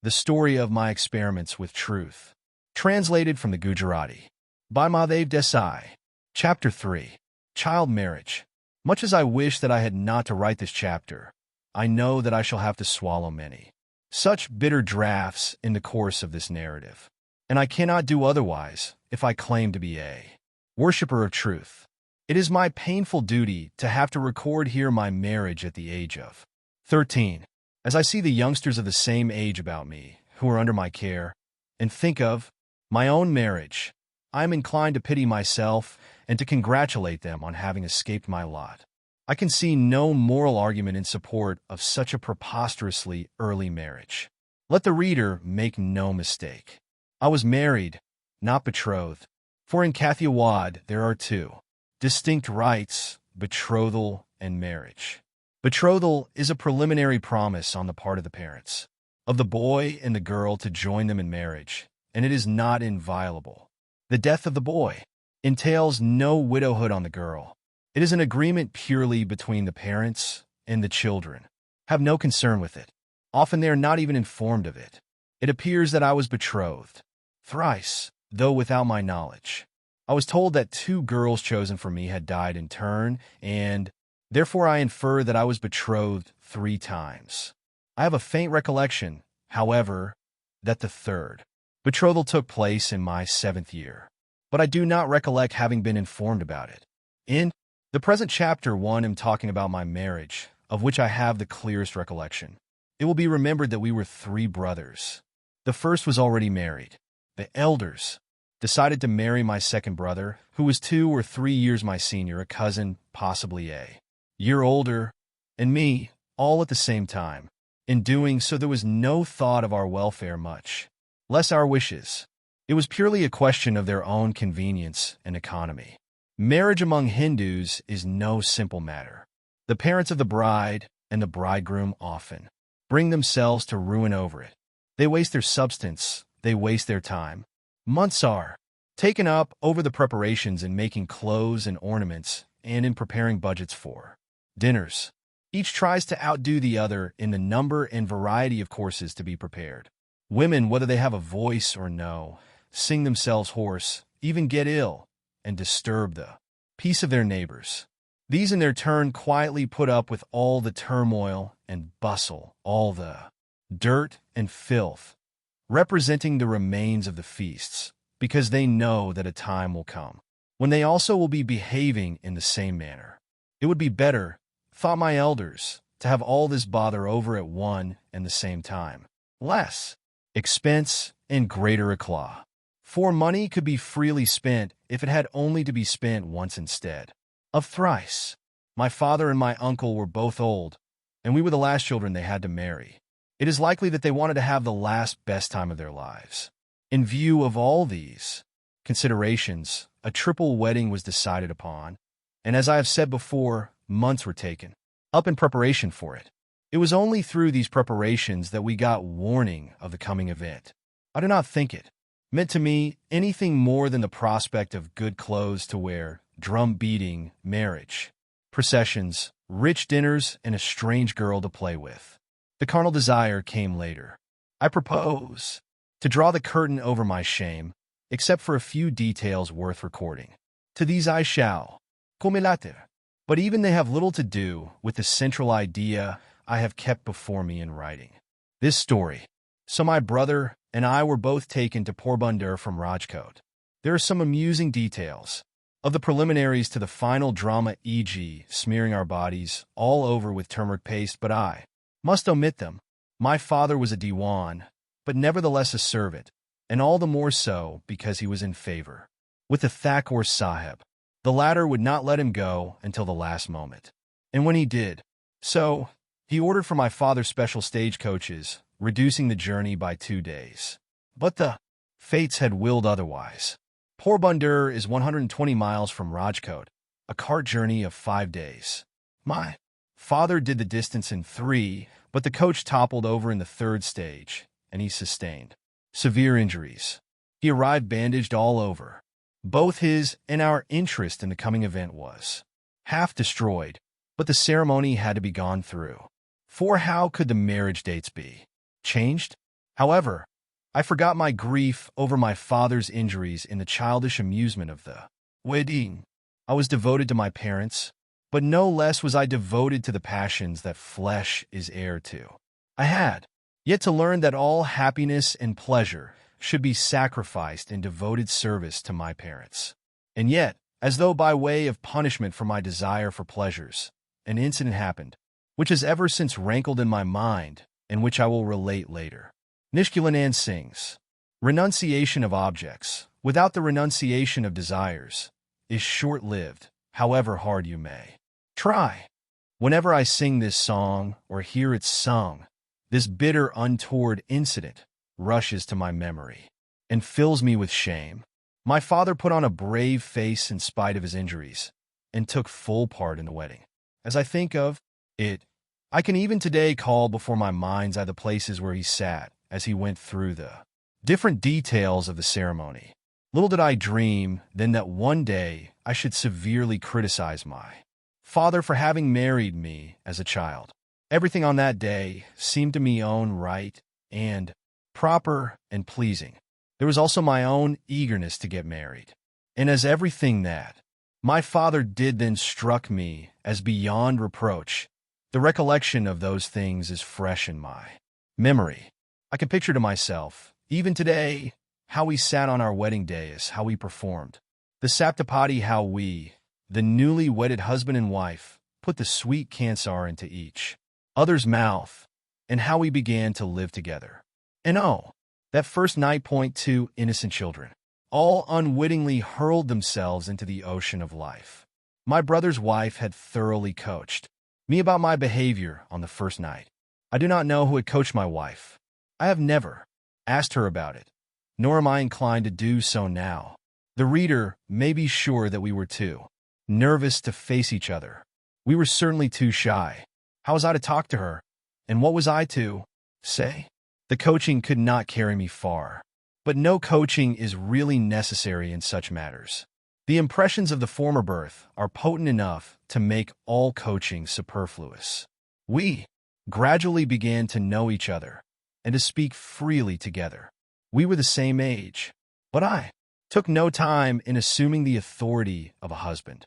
The Story of My Experiments with Truth. Translated from the Gujarati. By Mahadev Desai. Chapter 3. Child Marriage. Much as I wish that I had not to write this chapter, I know that I shall have to swallow many such bitter draughts in the course of this narrative. And I cannot do otherwise if I claim to be a worshipper of truth. It is my painful duty to have to record here my marriage at the age of 13. As I see the youngsters of the same age about me, who are under my care, and think of my own marriage, I am inclined to pity myself and to congratulate them on having escaped my lot. I can see no moral argument in support of such a preposterously early marriage. Let the reader make no mistake. I was married, not betrothed, for in Kathiawad there are two distinct rites, betrothal and marriage. Betrothal is a preliminary promise on the part of the parents of the boy and the girl to join them in marriage, and it is not inviolable. The death of the boy entails no widowhood on the girl. It is an agreement purely between the parents, and the children have no concern with it. Often they are not even informed of it. It appears that I was betrothed thrice, though without my knowledge. I was told that two girls chosen for me had died in turn, and therefore I infer that I was betrothed 3 times. I have a faint recollection, however, that the third betrothal took place in my 7th year, but I do not recollect having been informed about it. In the present chapter 1 am talking about my marriage, of which I have the clearest recollection. It will be remembered that we were 3 brothers. The first was already married. The elders decided to marry my second brother, who was 2 or 3 years my senior, a cousin, possibly a year older, and me, all at the same time. In doing so, there was no thought of our welfare much less our wishes. It was purely a question of their own convenience and economy. Marriage among Hindus is no simple matter. The parents of the bride and the bridegroom often bring themselves to ruin over it. They waste their substance, they waste their time. Months are taken up over the preparations in making clothes and ornaments and in preparing budgets for dinners. Each tries to outdo the other in the number and variety of courses to be prepared. Women, whether they have a voice or no, sing themselves hoarse, even get ill, and disturb the peace of their neighbors. These in their turn quietly put up with all the turmoil and bustle, all the dirt and filth, representing the remains of the feasts, because they know that a time will come when they also will be behaving in the same manner. It would be better, thought my elders, to have all this bother over at one and the same time. Less expense and greater eclat. For money could be freely spent if it had only to be spent once instead of thrice. My father and my uncle were both old, and we were the last children they had to marry. It is likely that they wanted to have the last best time of their lives. In view of all these considerations, a triple wedding was decided upon, and as I have said before, months were taken up in preparation for it. It was only through these preparations that we got warning of the coming event. I do not think it meant to me anything more than the prospect of good clothes to wear, drum-beating, marriage, processions, rich dinners, and a strange girl to play with. The carnal desire came later. I propose to draw the curtain over my shame, except for a few details worth recording. To these I shall comilate, but even they have little to do with the central idea I have kept before me in writing this story. So my brother and I were both taken to Porbandar from Rajkot. There are some amusing details of the preliminaries to the final drama, e.g., smearing our bodies all over with turmeric paste, but I must omit them. My father was a Diwan, but nevertheless a servant, and all the more so because he was in favor with the Thakur Sahib. The latter would not let him go until the last moment, and when he did so, he ordered for my father special stagecoaches, reducing the journey by 2 days. But the fates had willed otherwise. Porbandar is 120 miles from Rajkot, a cart journey of 5 days. My father did the distance in 3, but the coach toppled over in the 3rd stage, and he sustained severe injuries. He arrived bandaged all over. Both his and our interest in the coming event was half destroyed, but the ceremony had to be gone through. For how could the marriage dates be changed? However, I forgot my grief over my father's injuries in the childish amusement of the wedding. I was devoted to my parents, but no less was I devoted to the passions that flesh is heir to. I had yet to learn that all happiness and pleasure should be sacrificed in devoted service to my parents. And yet, as though by way of punishment for my desire for pleasures, an incident happened, which has ever since rankled in my mind, and which I will relate later. Nishkulanand sings, "Renunciation of objects, without the renunciation of desires, is short-lived, however hard you may try." Whenever I sing this song or hear it sung, this bitter, untoward incident rushes to my memory and fills me with shame. My father put on a brave face in spite of his injuries and took full part in the wedding. As I think of it, I can even today call before my mind's eye the places where he sat as he went through the different details of the ceremony. Little did I dream then that one day I should severely criticize my father for having married me as a child. Everything on that day seemed to me own right and proper and pleasing. There was also my own eagerness to get married. And as everything that my father did then struck me as beyond reproach, the recollection of those things is fresh in my memory. I can picture to myself, even today, how we sat on our wedding days, how we performed the saptapadi, how we, the newly wedded husband and wife, put the sweet kansar into each other's mouth, and how we began to live together. And oh, that first night, two innocent children, all unwittingly hurled themselves into the ocean of life. My brother's wife had thoroughly coached me about my behavior on the first night. I do not know who had coached my wife. I have never asked her about it, nor am I inclined to do so now. The reader may be sure that we were too nervous to face each other. We were certainly too shy. How was I to talk to her? And what was I to say? The coaching could not carry me far. But no coaching is really necessary in such matters. The impressions of the former birth are potent enough to make all coaching superfluous. We gradually began to know each other and to speak freely together. We were the same age, but I took no time in assuming the authority of a husband.